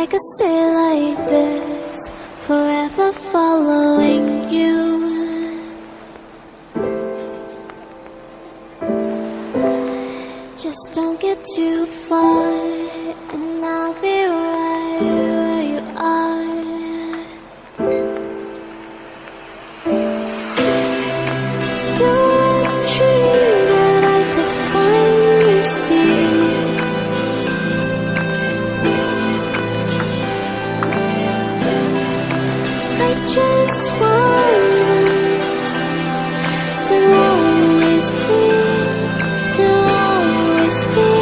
I could stay like this, forever following you. Just don't get too far, and I'll be right where you are. You're a dream that I could finally see. I just want us to always be, to always be.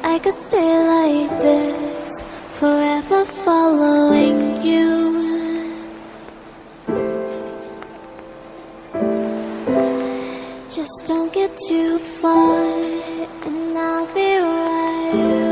I could stay like this, forever following you. Just don't get too far, and I'll be right